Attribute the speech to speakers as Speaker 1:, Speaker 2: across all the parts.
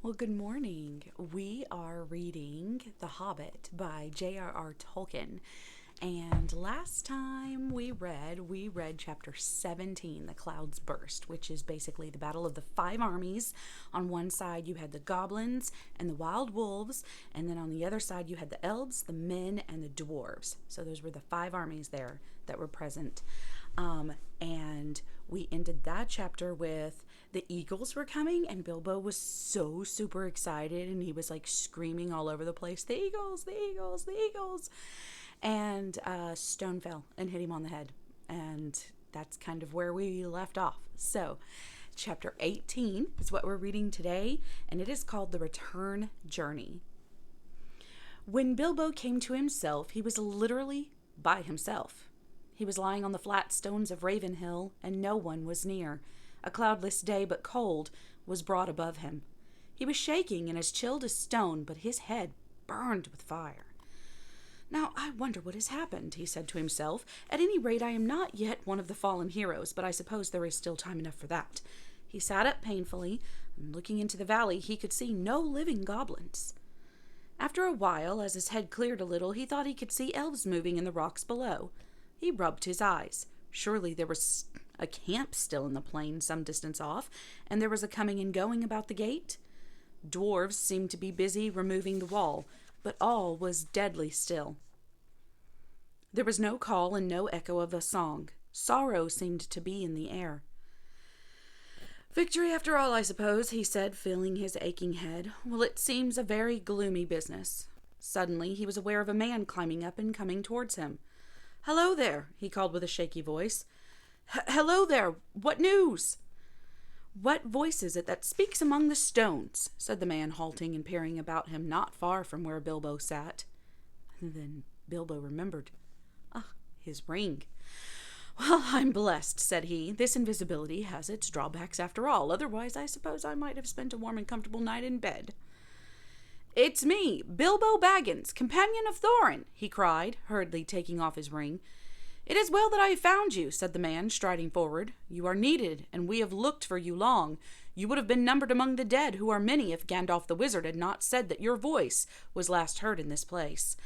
Speaker 1: Well, good morning. We are reading The Hobbit by J.R.R. Tolkien. And last time we read chapter 17, The Clouds Burst, which is basically the battle of the five armies. On one side, you had the goblins and the wild wolves, and then on the other side, you had the elves, the men, and the dwarves. So those were the five armies there that were present. And we ended that chapter with the eagles were coming, and Bilbo was so super excited, and he was like screaming all over the place, the eagles, the eagles, the eagles. And a stone fell and hit him on the head. And that's kind of where we left off. So, chapter 18 is what we're reading today, and it is called The Return Journey. When Bilbo came to himself, he was literally by himself. He was lying on the flat stones of Ravenhill, and no one was near. A cloudless day, but cold, was brought above him. He was shaking and as chilled as stone, but his head burned with fire. "Now, I wonder what has happened," he said to himself. "At any rate, I am not yet one of the fallen heroes, but I suppose there is still time enough for that." He sat up painfully, and looking into the valley, he could see no living goblins. After a while, as his head cleared a little, he thought he could see elves moving in the rocks below. He rubbed his eyes. Surely there was a camp still in the plain some distance off, and there was a coming and going about the gate. Dwarves seemed to be busy removing the wall, but all was deadly still. There was no call and no echo of a song. Sorrow seemed to be in the air. "Victory after all, I suppose," he said, feeling his aching head. "Well, it seems a very gloomy business." Suddenly he was aware of a man climbing up and coming towards him. "Hello there," he called with a shaky voice. "Hello there, what news?" "What voice is it that speaks among the stones?" said the man, halting and peering about him not far from where Bilbo sat. Then Bilbo remembered. His ring. "Well, I'm blessed," said he. "This invisibility has its drawbacks after all. Otherwise, I suppose I might have spent a warm and comfortable night in bed." "It's me, Bilbo Baggins, companion of Thorin," he cried, hurriedly taking off his ring. "It is well that I have found you," said the man, striding forward. "You are needed, and we have looked for you long. You would have been numbered among the dead, who are many, if Gandalf the Wizard had not said that your voice was last heard in this place.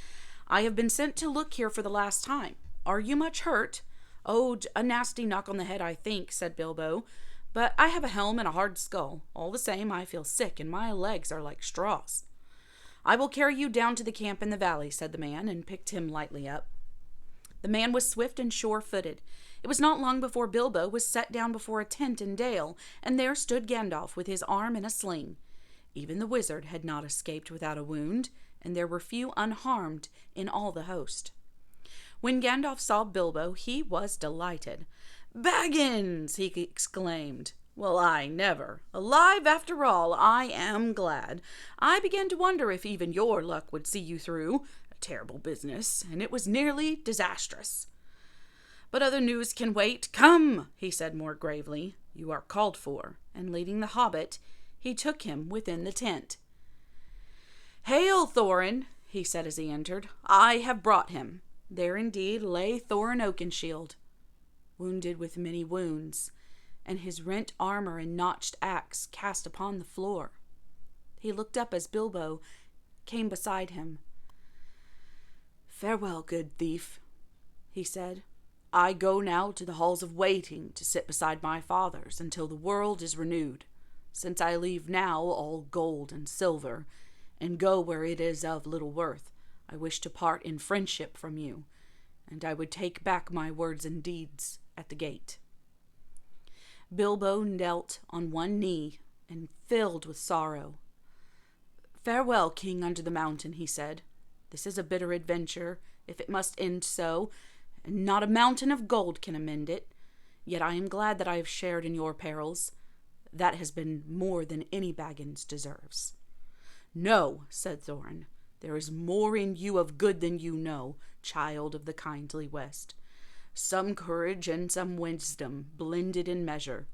Speaker 1: I have been sent to look here for the last time. Are you much hurt?" "Oh, a nasty knock on the head, I think," said Bilbo. "But I have a helm and a hard skull. All the same, I feel sick, and my legs are like straws." "I will carry you down to the camp in the valley," said the man, and picked him lightly up. The man was swift and sure-footed. It was not long before Bilbo was set down before a tent in Dale, and there stood Gandalf with his arm in a sling. Even the wizard had not escaped without a wound, and there were few unharmed in all the host. When Gandalf saw Bilbo, he was delighted. "Baggins!" he exclaimed. "Well, I never. Alive after all, I am glad. I began to wonder if even your luck would see you through. Terrible business, and it was nearly disastrous. But other news can wait. Come," he said more gravely. "You are called for," and leading the hobbit, he took him within the tent. "Hail, Thorin," he said as he entered. "I have brought him." There indeed lay Thorin Oakenshield, wounded with many wounds, and his rent armor and notched axe cast upon the floor. He looked up as Bilbo came beside him. "Farewell, good thief," he said. "I go now to the halls of waiting to sit beside my fathers until the world is renewed. Since I leave now all gold and silver, and go where it is of little worth, I wish to part in friendship from you, and I would take back my words and deeds at the gate." Bilbo knelt on one knee and filled with sorrow. "Farewell, King under the mountain," he said. "This is a bitter adventure, if it must end so, and not a mountain of gold can amend it. Yet I am glad that I have shared in your perils. That has been more than any Baggins deserves." "No," said Thorin. "There is more in you of good than you know, child of the kindly West. Some courage and some wisdom blended in measure.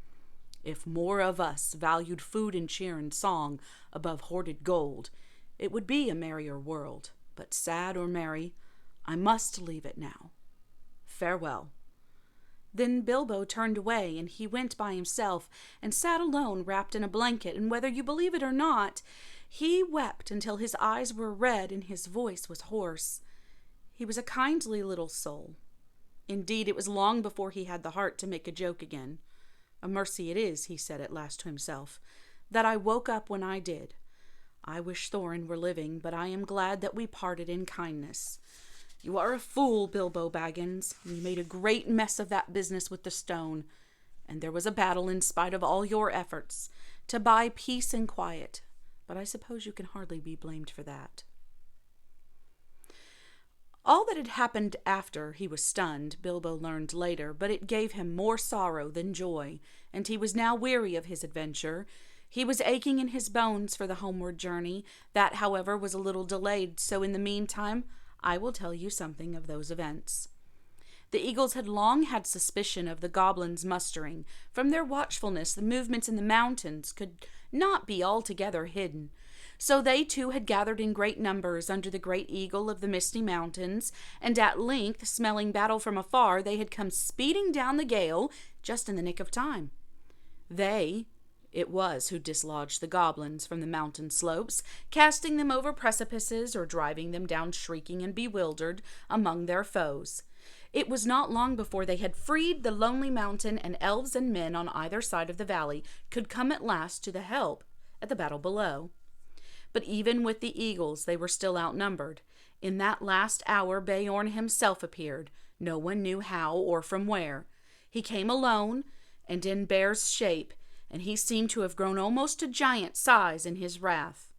Speaker 1: If more of us valued food and cheer and song above hoarded gold, it would be a merrier world. But sad or merry, I must leave it now. Farewell." Then Bilbo turned away, and he went by himself and sat alone wrapped in a blanket, and whether you believe it or not, he wept until his eyes were red and his voice was hoarse. He was a kindly little soul. Indeed, it was long before he had the heart to make a joke again. A mercy it is, he said at last to himself, that I woke up when I did. I wish Thorin were living, but I am glad that we parted in kindness. You are a fool, Bilbo Baggins. You made a great mess of that business with the stone, and there was a battle in spite of all your efforts to buy peace and quiet, but I suppose you can hardly be blamed for that. All that had happened after he was stunned, Bilbo learned later, but it gave him more sorrow than joy, and he was now weary of his adventure. He was aching in his bones for the homeward journey. That, however, was a little delayed, so in the meantime, I will tell you something of those events. The eagles had long had suspicion of the goblins mustering. From their watchfulness, the movements in the mountains could not be altogether hidden. So they too had gathered in great numbers under the great eagle of the misty mountains, and at length, smelling battle from afar, they had come speeding down the gale just in the nick of time. It was who dislodged the goblins from the mountain slopes, casting them over precipices or driving them down shrieking and bewildered among their foes. It was not long before they had freed the lonely mountain, and elves and men on either side of the valley could come at last to the help at the battle below. But even with the eagles, they were still outnumbered. In that last hour, Beorn himself appeared. No one knew how or from where. He came alone and in bear's shape, and he seemed to have grown almost to giant size in his wrath.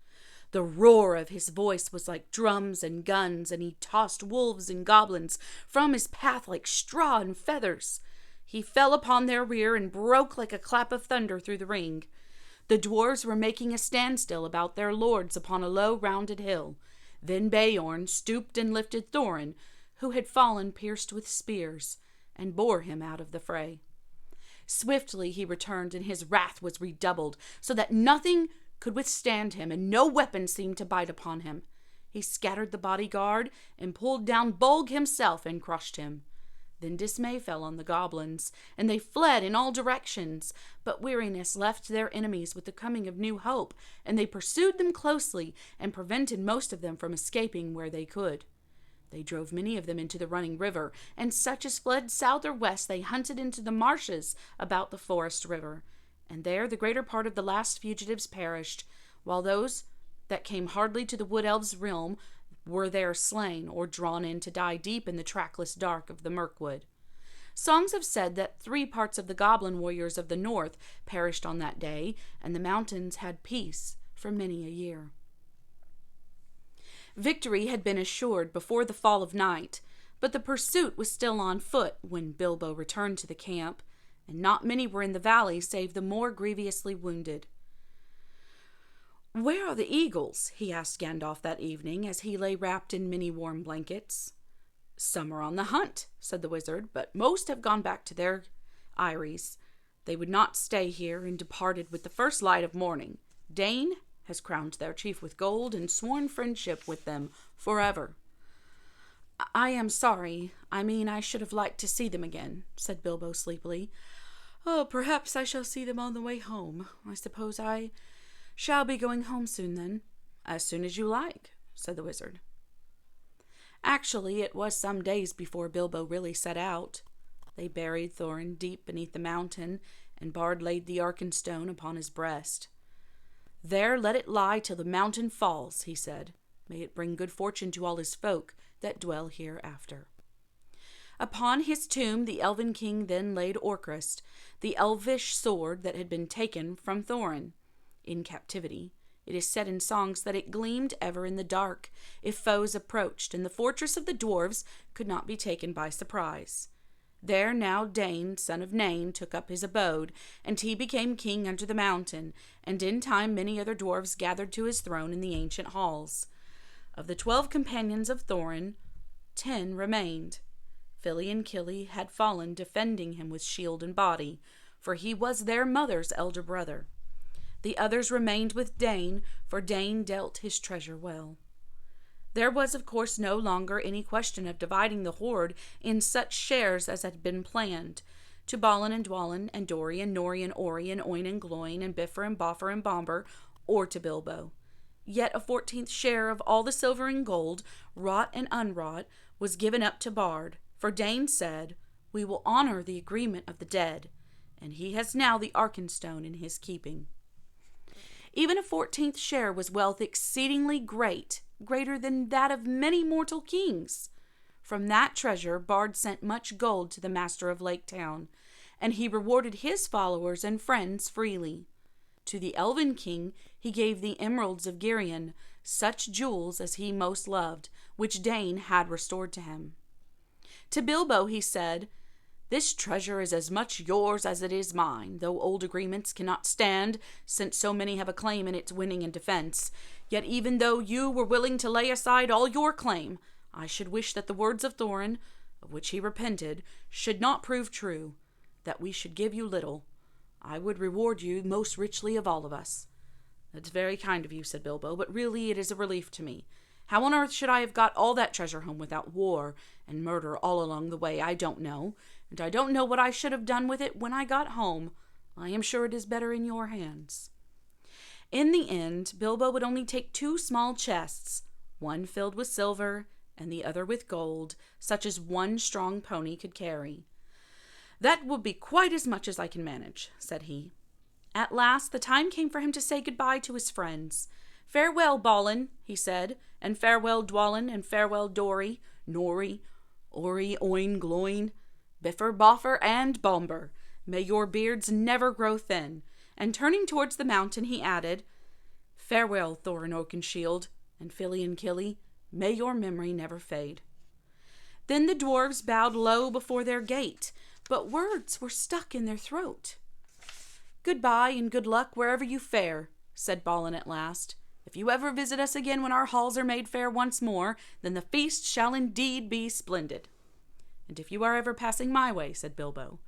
Speaker 1: The roar of his voice was like drums and guns, and he tossed wolves and goblins from his path like straw and feathers. He fell upon their rear and broke like a clap of thunder through the ring. The dwarves were making a standstill about their lords upon a low rounded hill. Then Beorn stooped and lifted Thorin, who had fallen pierced with spears, and bore him out of the fray. Swiftly he returned, and his wrath was redoubled, so that nothing could withstand him, and no weapon seemed to bite upon him. He scattered the bodyguard, and pulled down Bolg himself, and crushed him. Then dismay fell on the goblins, and they fled in all directions. But weariness left their enemies with the coming of new hope, and they pursued them closely, and prevented most of them from escaping where they could. They drove many of them into the running river, and such as fled south or west they hunted into the marshes about the forest river. And there the greater part of the last fugitives perished, while those that came hardly to the wood elves' realm were there slain or drawn in to die deep in the trackless dark of the Mirkwood. Songs have said that 3 parts of the goblin warriors of the north perished on that day, and the mountains had peace for many a year. Victory had been assured before the fall of night, but the pursuit was still on foot when Bilbo returned to the camp, and not many were in the valley save the more grievously wounded. "Where are the eagles?" he asked Gandalf that evening, as he lay wrapped in many warm blankets. "Some are on the hunt," said the wizard, "but most have gone back to their eyries. They would not stay here, and departed with the first light of morning. Dane has crowned their chief with gold, and sworn friendship with them forever." "I am sorry. I should have liked to see them again," said Bilbo sleepily. "Oh, perhaps I shall see them on the way home. I suppose I shall be going home soon, then." "As soon as you like," said the wizard. Actually, it was some days before Bilbo really set out. They buried Thorin deep beneath the mountain, and Bard laid the Arkenstone upon his breast. "There let it lie till the mountain falls," he said. "May it bring good fortune to all his folk that dwell hereafter." Upon his tomb the elven king then laid Orcrist, the elvish sword that had been taken from Thorin in captivity. It is said in songs that it gleamed ever in the dark if foes approached, and the fortress of the dwarves could not be taken by surprise. There now Dane, son of Nain, took up his abode, and he became king under the mountain, and in time many other dwarves gathered to his throne in the ancient halls. Of the 12 companions of Thorin, 10 remained. Fili and Kili had fallen defending him with shield and body, for he was their mother's elder brother. The others remained with Dane, for Dane dealt his treasure well. There was, of course, no longer any question of dividing the hoard in such shares as had been planned. to Balin and Dwalin and Dori and Nori and Ori and Oin and Gloin and Bifur and Boffer and Bomber, or to Bilbo. Yet a 14th share of all the silver and gold, wrought and unwrought, was given up to Bard, for Dain said, "We will honor the agreement of the dead," and he has now the Arkenstone in his keeping. Even a 14th share was wealth exceedingly great, greater than that of many mortal kings. From that treasure Bard sent much gold to the master of Lake Town, and he rewarded his followers and friends freely. To the Elven king he gave the emeralds of Girion, such jewels as he most loved, which Dain had restored to him. To Bilbo he said, "This treasure is as much yours as it is mine, though old agreements cannot stand, since so many have a claim in its winning and defense. Yet even though you were willing to lay aside all your claim, I should wish that the words of Thorin, of which he repented, should not prove true, that we should give you little. I would reward you most richly of all of us." "That's very kind of you," said Bilbo, "but really it is a relief to me. How on earth should I have got all that treasure home without war and murder all along the way, I don't know, and I don't know what I should have done with it when I got home. I am sure it is better in your hands." In the end, Bilbo would only take 2 small chests, one filled with silver and the other with gold, such as one strong pony could carry. "That will be quite as much as I can manage," said he. At last the time came for him to say goodbye to his friends. "Farewell, Balin," he said, "and farewell, Dwalin, and farewell, Dori, Nori, Ori, Oin, Gloin, Bifur, Boffer, and Bomber. May your beards never grow thin." And turning towards the mountain, he added, "Farewell, Thorin Oakenshield, and Fili and Kili. May your memory never fade." Then the dwarves bowed low before their gate, but words were stuck in their throat. "Goodbye and good luck wherever you fare," said Balin at last. "If you ever visit us again when our halls are made fair once more, then the feast shall indeed be splendid." "And if you are ever passing my way," said Bilbo,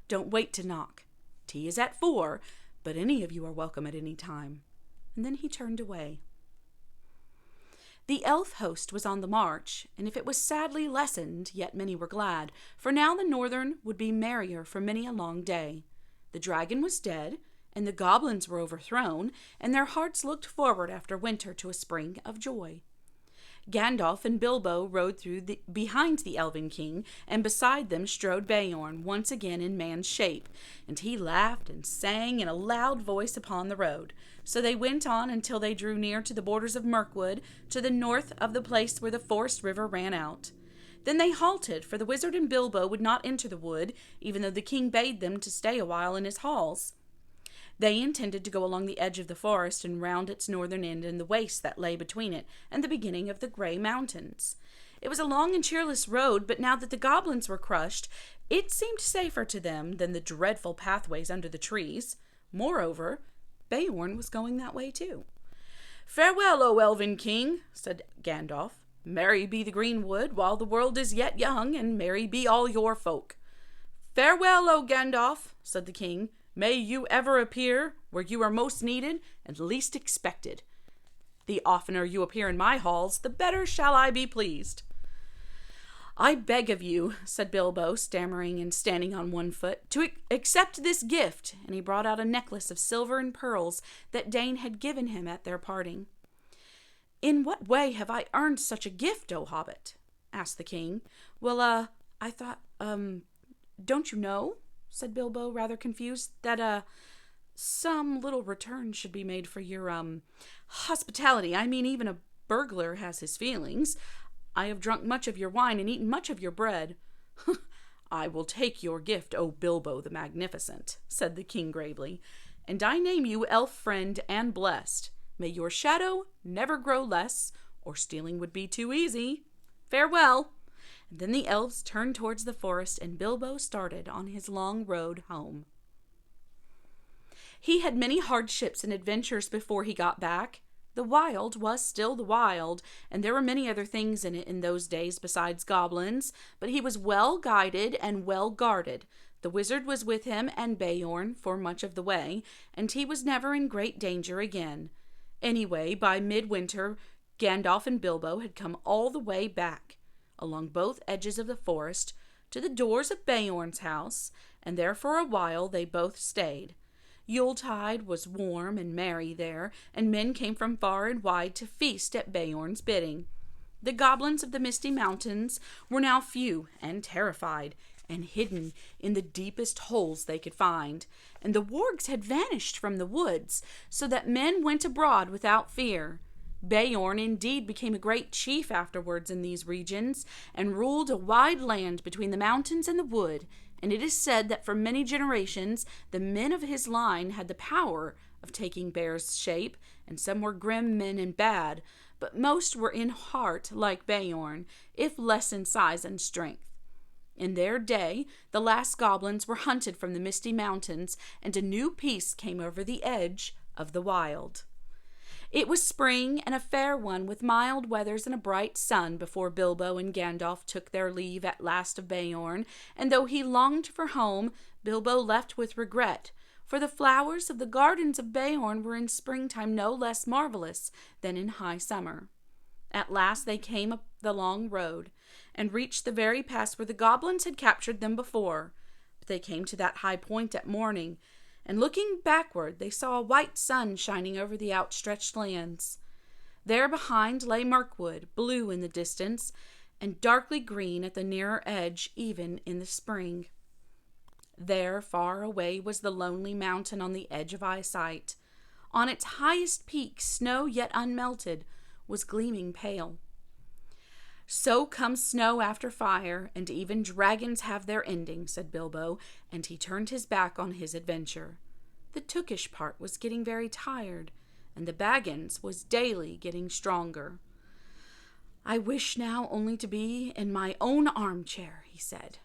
Speaker 1: "don't wait to knock. Tea is at 4, but any of you are welcome at any time." And then he turned away. The elf host was on the march, and if it was sadly lessened, yet many were glad, for now the northern would be merrier for many a long day. The dragon was dead, and the goblins were overthrown, and their hearts looked forward after winter to a spring of joy. Gandalf and Bilbo rode behind the Elven King, and beside them strode Beorn, once again in man's shape, and he laughed and sang in a loud voice upon the road. So they went on until they drew near to the borders of Mirkwood, to the north of the place where the forest river ran out. Then they halted, for the wizard and Bilbo would not enter the wood, even though the king bade them to stay a while in his halls. They intended to go along the edge of the forest and round its northern end in the waste that lay between it and the beginning of the Grey Mountains. It was a long and cheerless road, but now that the goblins were crushed, it seemed safer to them than the dreadful pathways under the trees. Moreover, Beorn was going that way too. "Farewell, O Elven King," said Gandalf. "Merry be the greenwood while the world is yet young, and merry be all your folk." "Farewell, O Gandalf," said the king. "May you ever appear where you are most needed and least expected. The oftener you appear in my halls, the better shall I be pleased." "I beg of you," said Bilbo, stammering and standing on one foot, "to accept this gift," and he brought out a necklace of silver and pearls that Dain had given him at their parting. "In what way have I earned such a gift, O Hobbit?" asked the king. "Well, I thought, don't you know?" said Bilbo, rather confused, "that, some little return should be made for your, hospitality. I mean, even a burglar has his feelings. I have drunk much of your wine and eaten much of your bread." "I will take your gift, O Bilbo the Magnificent," said the king gravely, "and I name you elf friend and blessed. May your shadow never grow less, or stealing would be too easy. Farewell." And then the elves turned towards the forest, and Bilbo started on his long road home. He had many hardships and adventures before he got back. The wild was still the wild, and there were many other things in it in those days besides goblins, but he was well guided and well guarded. The wizard was with him and Beorn for much of the way, and he was never in great danger again. Anyway, by midwinter, Gandalf and Bilbo had come all the way back, along both edges of the forest, to the doors of Beorn's house, and there for a while they both stayed. Yuletide was warm and merry there, and men came from far and wide to feast at Beorn's bidding. The goblins of the Misty Mountains were now few and terrified, and hidden in the deepest holes they could find, and the wargs had vanished from the woods, so that men went abroad without fear. Beorn indeed became a great chief afterwards in these regions, and ruled a wide land between the mountains and the wood, and it is said that for many generations the men of his line had the power of taking bear's shape, and some were grim men and bad, but most were in heart like Beorn, if less in size and strength. In their day, the last goblins were hunted from the Misty Mountains, and a new peace came over the edge of the wild. It was spring, and a fair one, with mild weathers and a bright sun, before Bilbo and Gandalf took their leave at last of Beorn, and though he longed for home, Bilbo left with regret, for the flowers of the gardens of Beorn were in springtime no less marvelous than in high summer. At last they came up the long road, and reached the very pass where the goblins had captured them before. But they came to that high point at morning, and looking backward they saw a white sun shining over the outstretched lands. There behind lay Mirkwood, blue in the distance, and darkly green at the nearer edge even in the spring. There, far away, was the lonely mountain on the edge of eyesight. On its highest peak, snow yet unmelted was gleaming pale. So comes snow after fire, and even dragons have their ending, said Bilbo, and he turned his back on his adventure. The Tookish part was getting very tired, and the Baggins was daily getting stronger. I wish now only to be in my own armchair, he said.